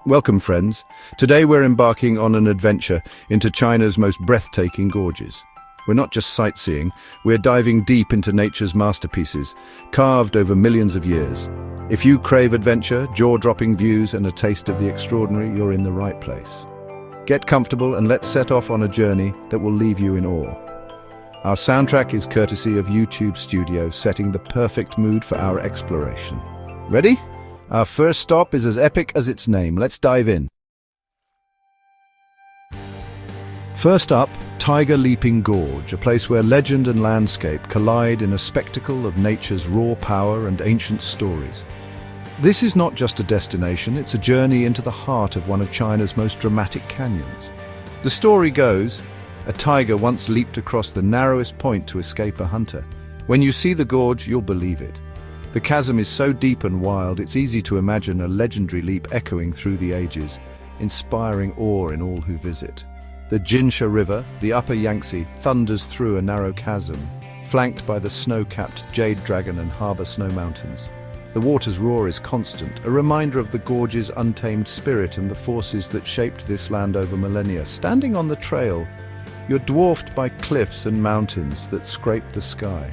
Welcome, friends. Today we're embarking on an adventure into China's most breathtaking gorges. We're not just sightseeing, we're diving deep into nature's masterpieces, carved over millions of years. If you crave adventure, jaw-dropping views, and a taste of the extraordinary, you're in the right place. Get comfortable and let's set off on a journey that will leave you in awe. Our soundtrack is courtesy of YouTube Studio, setting the perfect mood for our exploration. Ready? Our first stop is as epic as its name. Let's dive in. First up, Tiger Leaping Gorge, a place where legend and landscape collide in a spectacle of nature's raw power and ancient stories. This is not just a destination, it's a journey into the heart of one of China's most dramatic canyons. The story goes, a tiger once leaped across the narrowest point to escape a hunter. When you see the gorge, you'll believe it. The chasm is so deep and wild, it's easy to imagine a legendary leap echoing through the ages, inspiring awe in all who visit. The Jinsha River, the upper Yangtze, thunders through a narrow chasm, flanked by the snow-capped Jade Dragon and Harbor Snow Mountains. The water's roar is constant, a reminder of the gorge's untamed spirit and the forces that shaped this land over millennia. Standing on the trail, you're dwarfed by cliffs and mountains that scrape the sky.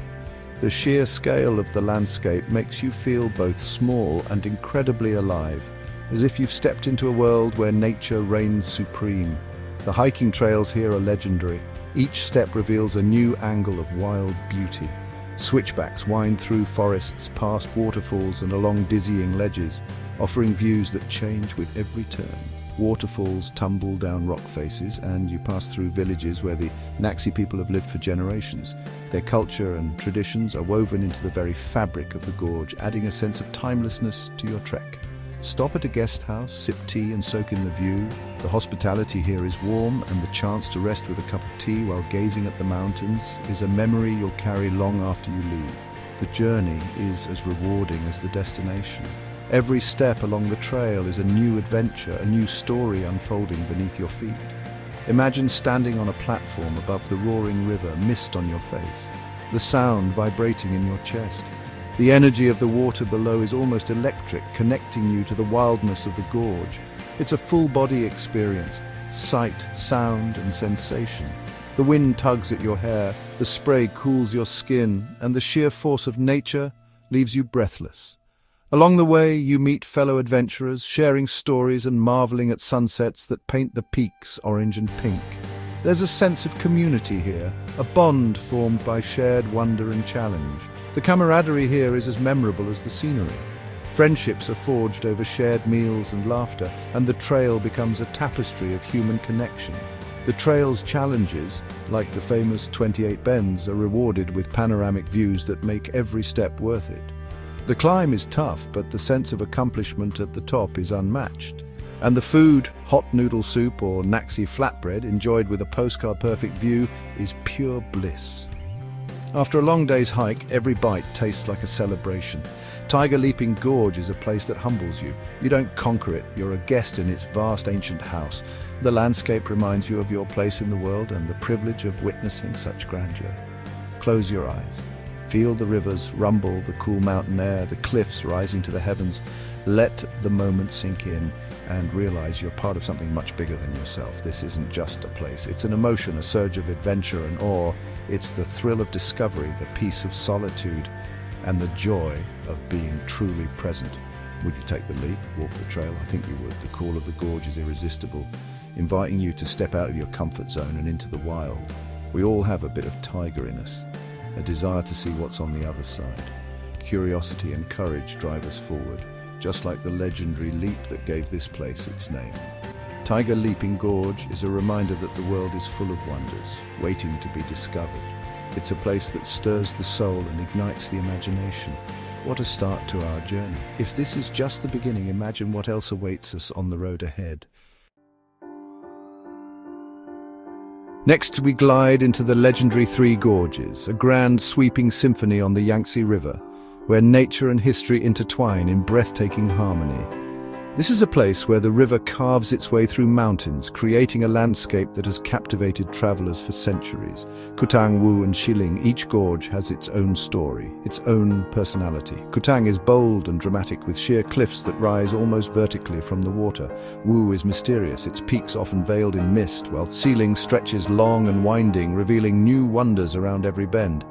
The sheer scale of the landscape makes you feel both small and incredibly alive, as if you've stepped into a world where nature reigns supreme. The hiking trails here are legendary. Each step reveals a new angle of wild beauty. Switchbacks wind through forests, past waterfalls and along dizzying ledges, offering views that change with every turn. Waterfalls tumble down rock faces, and you pass through villages where the Naxi people have lived for generations. Their culture and traditions are woven into the very fabric of the gorge, adding a sense of timelessness to your trek. Stop at a guest house, sip tea and soak in the view. The hospitality here is warm, and the chance to rest with a cup of tea while gazing at the mountains is a memory you'll carry long after you leave. The journey is as rewarding as the destination. Every step along the trail is a new adventure, a new story unfolding beneath your feet. Imagine standing on a platform above the roaring river, mist on your face, the sound vibrating in your chest. The energy of the water below is almost electric, connecting you to the wildness of the gorge. It's a full-body experience, sight, sound, and sensation. The wind tugs at your hair, the spray cools your skin, and the sheer force of nature leaves you breathless. Along the way, you meet fellow adventurers, sharing stories and marveling at sunsets that paint the peaks orange and pink. There's a sense of community here, a bond formed by shared wonder and challenge. The camaraderie here is as memorable as the scenery. Friendships are forged over shared meals and laughter, and the trail becomes a tapestry of human connection. The trail's challenges, like the famous 28 bends, are rewarded with panoramic views that make every step worth it. The climb is tough, but the sense of accomplishment at the top is unmatched. And the food, hot noodle soup or Naxi flatbread, enjoyed with a postcard-perfect view, is pure bliss. After a long day's hike, every bite tastes like a celebration. Tiger Leaping Gorge is a place that humbles you. You don't conquer it, you're a guest in its vast ancient house. The landscape reminds you of your place in the world and the privilege of witnessing such grandeur. Close your eyes. Feel the rivers rumble, the cool mountain air, the cliffs rising to the heavens. Let the moment sink in and realize you're part of something much bigger than yourself. This isn't just a place. It's an emotion, a surge of adventure and awe. It's the thrill of discovery, the peace of solitude, and the joy of being truly present. Would you take the leap, walk the trail? I think you would. The call of the gorge is irresistible, inviting you to step out of your comfort zone and into the wild. We all have a bit of tiger in us, a desire to see what's on the other side. Curiosity and courage drive us forward, just like the legendary leap that gave this place its name. Tiger Leaping Gorge is a reminder that the world is full of wonders, waiting to be discovered. It's a place that stirs the soul and ignites the imagination. What a start to our journey. If this is just the beginning, imagine what else awaits us on the road ahead. Next, we glide into the legendary Three Gorges, a grand sweeping symphony on the Yangtze River, where nature and history intertwine in breathtaking harmony. This is a place where the river carves its way through mountains, creating a landscape that has captivated travelers for centuries. Kutang, Wu and Xiling, each gorge has its own story, its own personality. Kutang is bold and dramatic, with sheer cliffs that rise almost vertically from the water. Wu is mysterious, its peaks often veiled in mist, while Xiling stretches long and winding, revealing new wonders around every bend.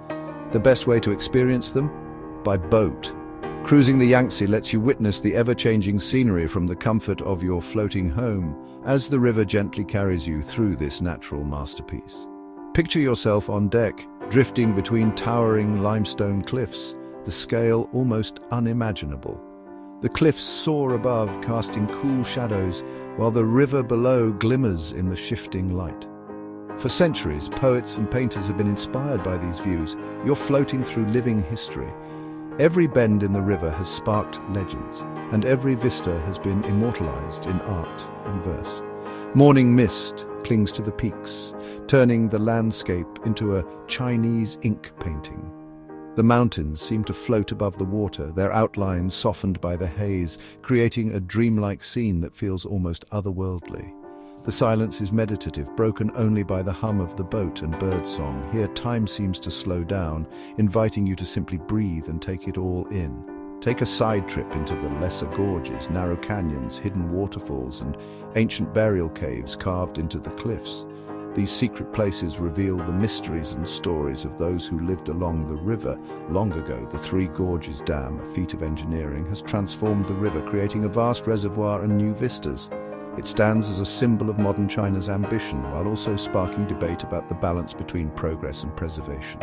The best way to experience them? By boat. Cruising the Yangtze lets you witness the ever-changing scenery from the comfort of your floating home, as the river gently carries you through this natural masterpiece. Picture yourself on deck, drifting between towering limestone cliffs, the scale almost unimaginable. The cliffs soar above, casting cool shadows, while the river below glimmers in the shifting light. For centuries, poets and painters have been inspired by these views. You're floating through living history. Every bend in the river has sparked legends, and every vista has been immortalized in art and verse. Morning mist clings to the peaks, turning the landscape into a Chinese ink painting. The mountains seem to float above the water, their outlines softened by the haze, creating a dreamlike scene that feels almost otherworldly. The silence is meditative, broken only by the hum of the boat and birdsong. Here time seems to slow down, inviting you to simply breathe and take it all in. Take a side trip into the lesser gorges, narrow canyons, hidden waterfalls, and ancient burial caves carved into the cliffs. These secret places reveal the mysteries and stories of those who lived along the river. Long ago, the Three Gorges Dam, a feat of engineering, has transformed the river, creating a vast reservoir and new vistas. It stands as a symbol of modern China's ambition, while also sparking debate about the balance between progress and preservation.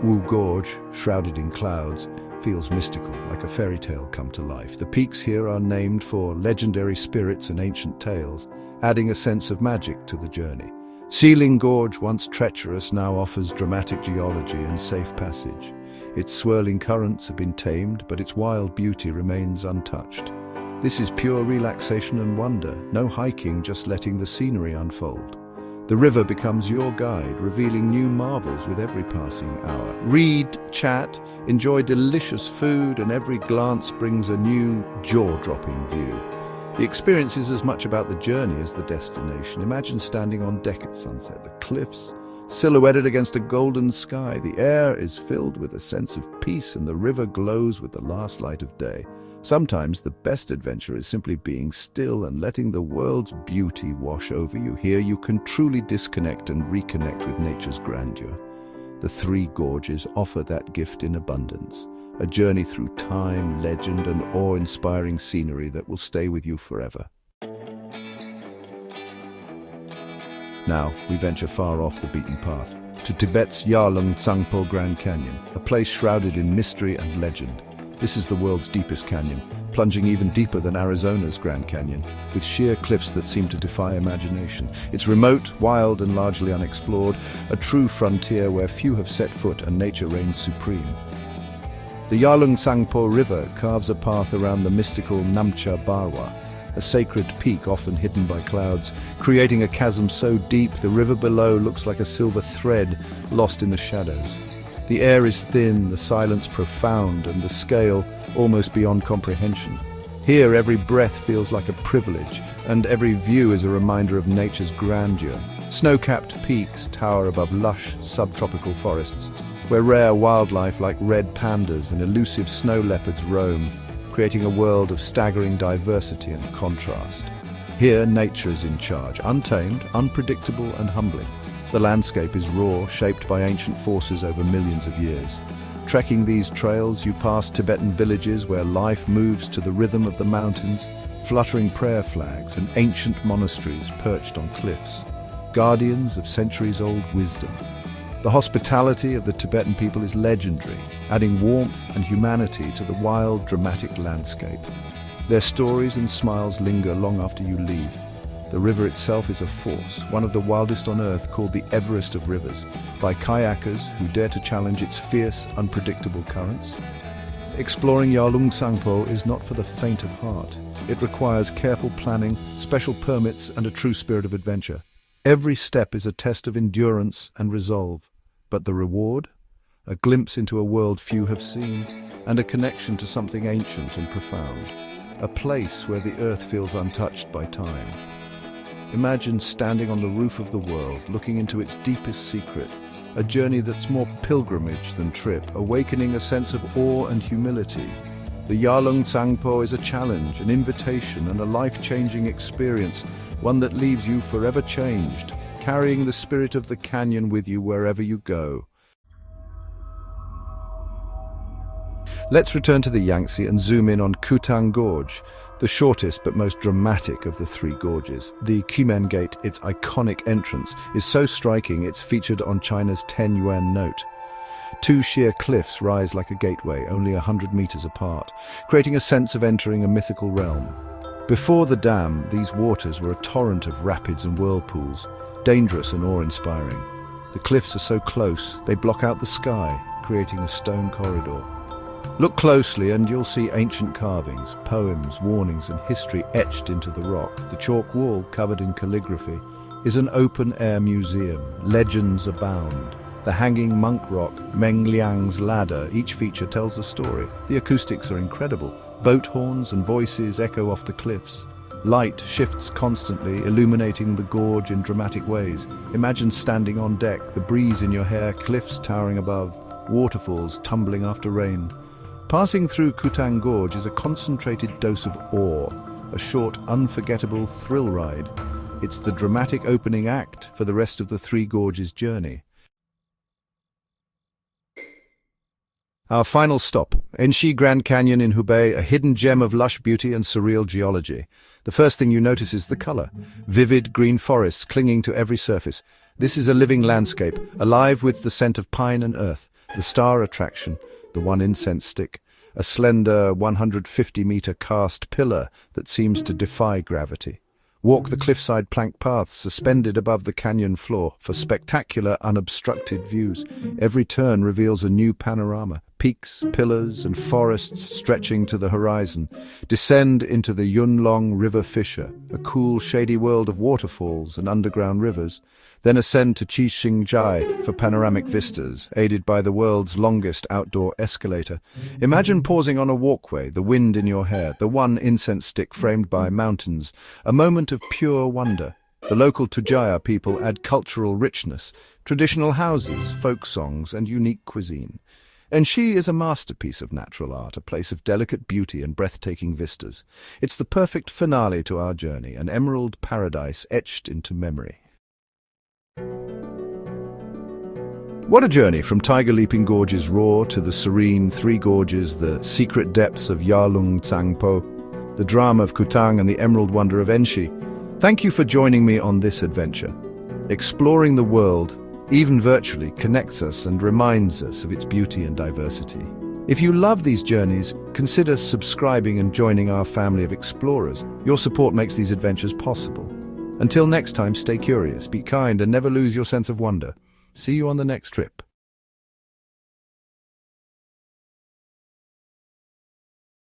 Wu Gorge, shrouded in clouds, feels mystical, like a fairy tale come to life. The peaks here are named for legendary spirits and ancient tales, adding a sense of magic to the journey. Xiling Gorge, once treacherous, now offers dramatic geology and safe passage. Its swirling currents have been tamed, but its wild beauty remains untouched. This is pure relaxation and wonder, no hiking, just letting the scenery unfold. The river becomes your guide, revealing new marvels with every passing hour. Read, chat, enjoy delicious food, and every glance brings a new, jaw-dropping view. The experience is as much about the journey as the destination. Imagine standing on deck at sunset, the cliffs silhouetted against a golden sky. The air is filled with a sense of peace, and the river glows with the last light of day. Sometimes the best adventure is simply being still and letting the world's beauty wash over you. Here you can truly disconnect and reconnect with nature's grandeur. The Three Gorges offer that gift in abundance, a journey through time, legend, and awe-inspiring scenery that will stay with you forever. Now we venture far off the beaten path, to Tibet's Yarlung Tsangpo Grand Canyon, a place shrouded in mystery and legend. This is the world's deepest canyon, plunging even deeper than Arizona's Grand Canyon, with sheer cliffs that seem to defy imagination. It's remote, wild, and largely unexplored, a true frontier where few have set foot and nature reigns supreme. The Yarlung Tsangpo River carves a path around the mystical Namcha Barwa, a sacred peak often hidden by clouds, creating a chasm so deep the river below looks like a silver thread lost in the shadows. The air is thin, the silence profound, and the scale almost beyond comprehension. Here, every breath feels like a privilege, and every view is a reminder of nature's grandeur. Snow-capped peaks tower above lush, subtropical forests, where rare wildlife like red pandas and elusive snow leopards roam, creating a world of staggering diversity and contrast. Here, nature is in charge, untamed, unpredictable, and humbling. The landscape is raw, shaped by ancient forces over millions of years. Trekking these trails, you pass Tibetan villages where life moves to the rhythm of the mountains, fluttering prayer flags and ancient monasteries perched on cliffs, guardians of centuries-old wisdom. The hospitality of the Tibetan people is legendary, adding warmth and humanity to the wild, dramatic landscape. Their stories and smiles linger long after you leave. The river itself is a force, one of the wildest on earth, called the Everest of rivers, by kayakers who dare to challenge its fierce, unpredictable currents. Exploring Yarlung Tsangpo is not for the faint of heart. It requires careful planning, special permits, and a true spirit of adventure. Every step is a test of endurance and resolve. But the reward? A glimpse into a world few have seen, and a connection to something ancient and profound. a place where the earth feels untouched by time. Imagine standing on the roof of the world, looking into its deepest secret, a journey that's more pilgrimage than trip, awakening a sense of awe and humility. The Yarlung Tsangpo is a challenge, an invitation, and a life-changing experience, one that leaves you forever changed, carrying the spirit of the canyon with you wherever you go. Let's return to the Yangtze and zoom in on Kutang Gorge, the shortest but most dramatic of the three gorges. The Qimen Gate, its iconic entrance, is so striking it's featured on China's 10 yuan note. Two sheer cliffs rise like a gateway, only 100 meters apart, creating a sense of entering a mythical realm. Before the dam, these waters were a torrent of rapids and whirlpools, dangerous and awe-inspiring. The cliffs are so close, they block out the sky, creating a stone corridor. Look closely and you'll see ancient carvings, poems, warnings and history etched into the rock. The chalk wall, covered in calligraphy, is an open-air museum. Legends abound. The hanging monk rock, Meng Liang's ladder, each feature tells a story. The acoustics are incredible. Boat horns and voices echo off the cliffs. Light shifts constantly, illuminating the gorge in dramatic ways. Imagine standing on deck, the breeze in your hair, cliffs towering above, waterfalls tumbling after rain. Passing through Kutang Gorge is a concentrated dose of awe, a short, unforgettable thrill ride. It's the dramatic opening act for the rest of the Three Gorges journey. Our final stop, Enshi Grand Canyon in Hubei, a hidden gem of lush beauty and surreal geology. The first thing you notice is the color. Vivid green forests clinging to every surface. This is a living landscape, alive with the scent of pine and earth. The star attraction, the one incense stick, a slender 150-meter cast pillar that seems to defy gravity. Walk the cliffside plank paths suspended above the canyon floor for spectacular, unobstructed views. Every turn reveals a new panorama. Peaks, pillars, and forests stretching to the horizon. Descend into the Yunlong River fissure, a cool, shady world of waterfalls and underground rivers. Then ascend to Qixingjai for panoramic vistas, aided by the world's longest outdoor escalator. Imagine pausing on a walkway, the wind in your hair, the one incense stick framed by mountains, a moment of pure wonder. The local Tujaya people add cultural richness, traditional houses, folk songs, and unique cuisine. Enshi is a masterpiece of natural art, a place of delicate beauty and breathtaking vistas. It's the perfect finale to our journey, an emerald paradise etched into memory. What a journey from Tiger Leaping Gorge's roar to the serene Three Gorges, the secret depths of Yarlung Tsangpo, the drama of Kutang and the emerald wonder of Enshi. Thank you for joining me on this adventure. Exploring the world, even virtually, connects us and reminds us of its beauty and diversity. If you love these journeys, consider subscribing and joining our family of explorers. Your support makes these adventures possible. Until next time, stay curious, be kind, and never lose your sense of wonder. See you on the next trip.